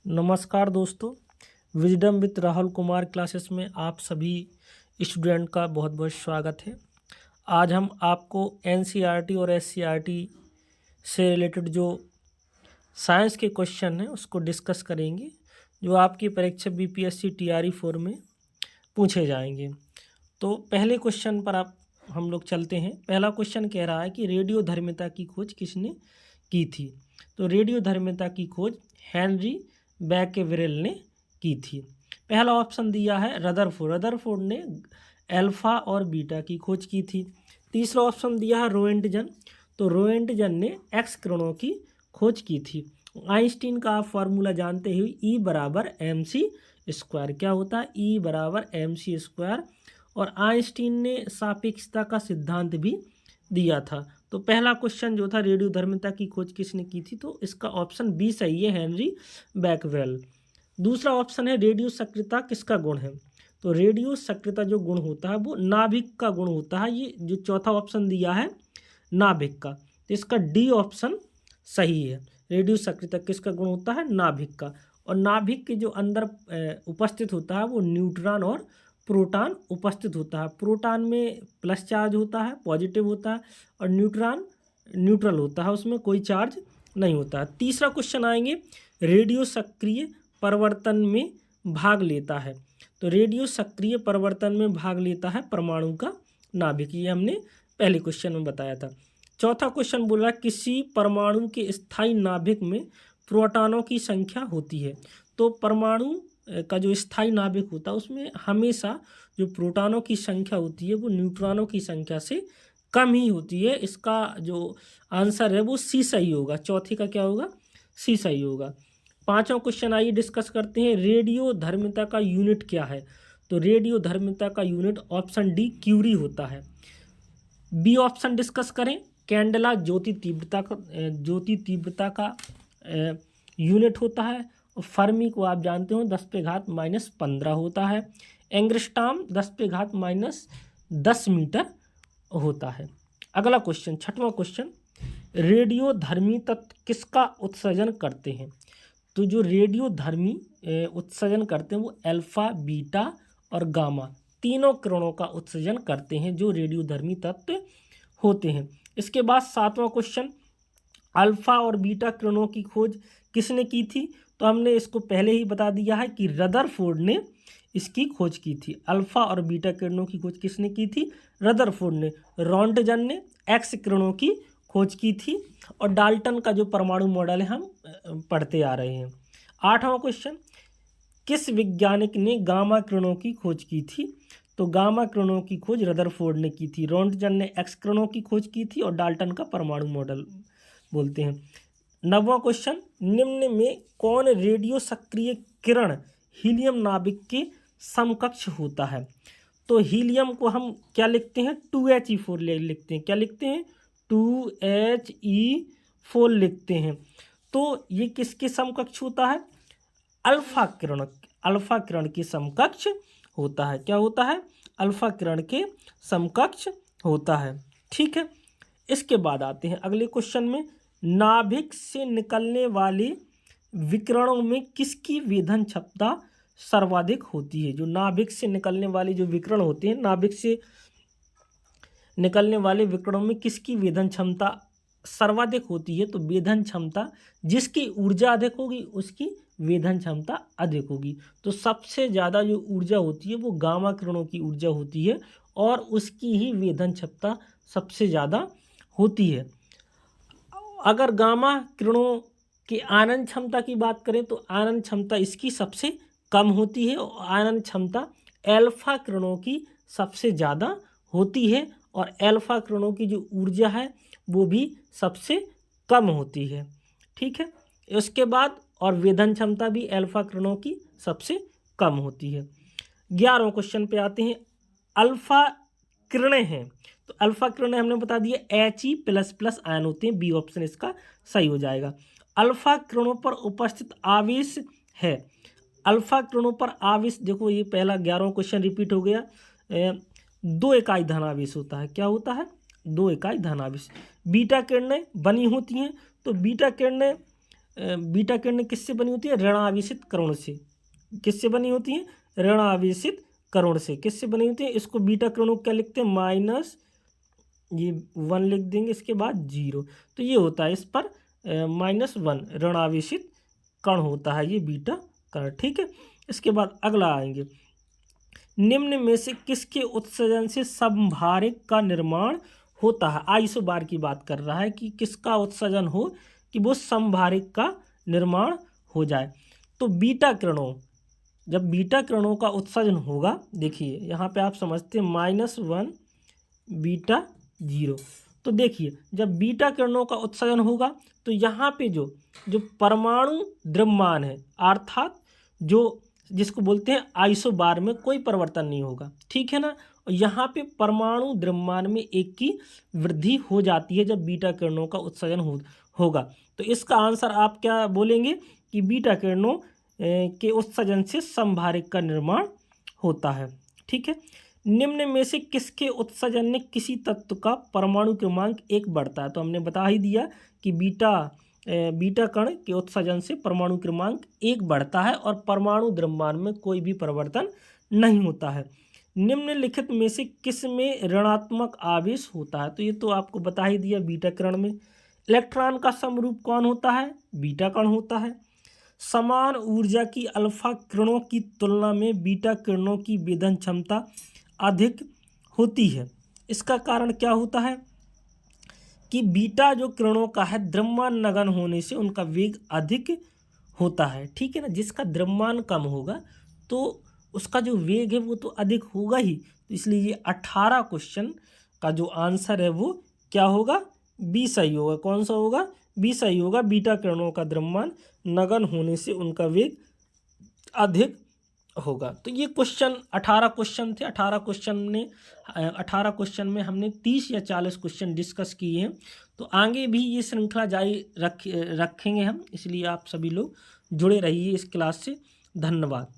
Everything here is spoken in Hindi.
नमस्कार दोस्तों, wisdom with Rahul Kumar classes में आप सभी स्टूडेंट का बहुत बहुत स्वागत है। आज हम आपको एनसीईआरटी और एससीईआरटी से रिलेटेड जो साइंस के क्वेश्चन हैं उसको डिस्कस करेंगे, जो आपकी परीक्षा बीपीएससी टीआरई 4 में पूछे जाएंगे। तो पहले क्वेश्चन पर हम लोग चलते हैं। पहला क्वेश्चन कह रहा है कि रेडियोधर्मिता की खोज किसने की थी। तो रेडियोधर्मिता की खोज हेनरी बैकेवरेल ने की थी। पहला ऑप्शन दिया है रदरफोर्ड ने अल्फा और बीटा की खोज की थी। तीसरा ऑप्शन दिया है रोएंटजन, तो रोएंटजन ने एक्स किरणों की खोज की थी। आइंस्टीन का आप फार्मूला जानते हुए E बराबर MC स्क्वायर, क्या होता है E बराबर MC स्क्वायर। और आइंस्टीन ने सापेक्षता का सिद्धांत भी दिया था। तो पहला क्वेश्चन जो था रेडियोधर्मिता की खोज किसने की थी, तो इसका ऑप्शन बी सही है, हेनरी बैकवेल। दूसरा ऑप्शन है रेडियो सक्रियता किसका गुण है, तो रेडियो सक्रियता जो गुण होता है वो नाभिक का गुण होता है। ये जो चौथा ऑप्शन दिया है नाभिक का, तो इसका डी ऑप्शन सही है। रेडियो सक्रियता किसका गुण होता है, नाभिक का। और नाभिक के जो अंदर उपस्थित होता है वो न्यूट्रॉन और प्रोटॉन उपस्थित होता है। प्रोटॉन में प्लस चार्ज होता है, पॉजिटिव होता है, और न्यूट्रॉन न्यूट्रल होता है, उसमें कोई चार्ज नहीं होता है। तीसरा क्वेश्चन आएंगे, रेडियो सक्रिय परिवर्तन में भाग लेता है, तो रेडियो सक्रिय परिवर्तन में भाग लेता है परमाणु का नाभिक, ये हमने पहले क्वेश्चन में बताया था। चौथा क्वेश्चन बोल रहा है किसी परमाणु के स्थायी नाभिक में प्रोटॉनों की संख्या होती है। तो परमाणु का जो स्थायी नाभिक होता है उसमें हमेशा जो प्रोटॉनों की संख्या होती है वो न्यूट्रॉनों की संख्या से कम ही होती है। इसका जो आंसर है वो सी सही होगा। चौथे का क्या होगा, सी सही होगा। पांचवा क्वेश्चन आइए डिस्कस करते हैं, रेडियोधर्मिता का यूनिट क्या है। तो रेडियोधर्मिता का यूनिट ऑप्शन डी क्यूरी होता है। बी ऑप्शन डिस्कस करें, कैंडेला ज्योति तीव्रता का यूनिट होता है। और फर्मी को आप जानते हो 10⁻⁻15 होता है। एंग्स्ट्रॉम 10⁻⁻10 मीटर होता है। अगला क्वेश्चन, छठवां क्वेश्चन, रेडियोधर्मी तत्व किसका उत्सर्जन करते हैं। तो जो रेडियोधर्मी उत्सर्जन करते हैं वो अल्फा, बीटा और गामा तीनों किरणों का उत्सर्जन करते हैं जो रेडियोधर्मी तत्व होते हैं। इसके बाद सातवां क्वेश्चन, अल्फा और बीटा किरणों की खोज किसने की थी। तो हमने इसको पहले ही बता दिया है कि रदरफोर्ड ने इसकी खोज की थी। अल्फा और बीटा किरणों की खोज किसने की थी, रदरफोर्ड ने। रोंटजन ने एक्स किरणों की खोज की थी। और डाल्टन का जो परमाणु मॉडल है हम पढ़ते आ रहे हैं। आठवां क्वेश्चन, किस वैज्ञानिक ने गामा किरणों की खोज की थी। तो गामा किरणों की खोज रदरफोर्ड ने की थी। रोंटजन ने एक्स किरणों की खोज की थी और डाल्टन का परमाणु मॉडल बोलते हैं। नौवां क्वेश्चन, निम्न में कौन रेडियो सक्रिय किरण हीलियम नाभिक के समकक्ष होता है। तो हीलियम को हम क्या लिखते हैं, 2He4 लिखते हैं। क्या लिखते हैं, 2He4 लिखते हैं। तो ये किसके समकक्ष होता है, अल्फा किरण के समकक्ष होता है। क्या होता है, अल्फा किरण के समकक्ष होता है। ठीक है, इसके बाद आते हैं अगले क्वेश्चन में, नाभिक से निकलने वाले विकिरणों में किसकी वेधन क्षमता सर्वाधिक होती है। जो नाभिक से निकलने वाले जो विकिरण होते हैं, नाभिक से निकलने वाले विकिरणों में किसकी वेधन क्षमता सर्वाधिक होती है। तो वेधन क्षमता, जिसकी ऊर्जा अधिक होगी उसकी वेधन क्षमता अधिक होगी। तो सबसे ज़्यादा जो ऊर्जा होती है वो गामा किरणों की ऊर्जा होती है और उसकी ही वेधन क्षमता सबसे ज़्यादा होती है। अगर गामा किरणों की आनंद क्षमता की बात करें तो आनंद क्षमता इसकी सबसे कम होती है और आनंद क्षमता अल्फा किरणों की सबसे ज़्यादा होती है। और अल्फा किरणों की जो ऊर्जा है वो भी सबसे कम होती है। ठीक है, इसके बाद और वेधन क्षमता भी अल्फा किरणों की सबसे कम होती है। 11वें क्वेश्चन पे आते हैं, अल्फा किरणें हैं, तो अल्फा किरणें हमने बता दिया He++ आयन होते हैं। बी ऑप्शन इसका सही हो जाएगा। अल्फा किरणों पर उपस्थित आवेश है, अल्फा किरणों पर आवेश, देखो ये पहला 11वां क्वेश्चन रिपीट हो गया। 2 इकाई धनावेश होता है। क्या होता है, 2 इकाई धनावेश। बीटा किरणें बनी होती हैं, तो बीटा किरणें बीटा किरणें किससे बनी होती है? ऋणावेशित कणों से। किससे बनी होती हैं? ऋणावेशित कणों से। किससे बनी होती है? इसको बीटा किरणों क्या लिखते हैं? माइनस, ये 1 लिख देंगे, इसके बाद 0। तो ये होता है इस पर -1 ऋणावेशित कण होता है ये बीटा कण। ठीक है, इसके बाद अगला आएंगे, निम्न में से किसके उत्सर्जन से संभारक का निर्माण होता है? आइसोबार की बात कर रहा है कि किसका उत्सर्जन हो कि वो संभारक का निर्माण हो जाए। तो बीटा किरणों, जब बीटा किरणों का उत्सर्जन होगा, देखिए यहाँ पे आप समझते हैं -1 बीटा 0। तो देखिए जब बीटा किरणों का उत्सर्जन होगा तो यहाँ पे जो जो परमाणु द्रव्यमान है, अर्थात जो जिसको बोलते हैं आइसोबार में कोई परिवर्तन नहीं होगा। ठीक है ना, और यहाँ पे परमाणु द्रव्यमान में 1 की वृद्धि हो जाती है जब बीटा किरणों का उत्सर्जन होगा। तो इसका आंसर आप क्या बोलेंगे कि बीटा किरणों के उत्सर्जन से संभारक का निर्माण होता है। ठीक है, निम्न में से किसके उत्सर्जन ने किसी तत्व का परमाणु क्रमांक 1 बढ़ता है? तो हमने बता ही दिया कि बीटा कण के उत्सर्जन से परमाणु क्रमांक 1 बढ़ता है और परमाणु द्रव्यमान में कोई भी परिवर्तन नहीं होता है। निम्नलिखित में से किस में ऋणात्मक आवेश होता है? तो ये तो आपको बता ही दिया, बीटा किरण में। इलेक्ट्रॉन का समरूप कौन होता है? बीटा कण होता है। समान ऊर्जा की अल्फा किरणों की तुलना में बीटा किरणों की वेधन क्षमता अधिक होती है। इसका कारण क्या होता है कि बीटा जो किरणों का है, द्रव्यमान नगण्य होने से उनका वेग अधिक होता है। ठीक है ना, जिसका द्रव्यमान कम होगा तो उसका जो वेग है वो तो अधिक होगा ही। तो इसलिए ये 18 क्वेश्चन का जो आंसर है वो क्या होगा? बी सही होगा। कौन सा होगा? बी सही होगा। बीटा किरणों का द्रव्यमान नगण्य होने से उनका वेग अधिक होगा। तो ये क्वेश्चन 18 क्वेश्चन थे। 18 क्वेश्चन में हमने 30 या 40 क्वेश्चन डिस्कस किए हैं। तो आगे भी ये श्रृंखला जारी रखेंगे हम, इसलिए आप सभी लोग जुड़े रहिए इस क्लास से। धन्यवाद।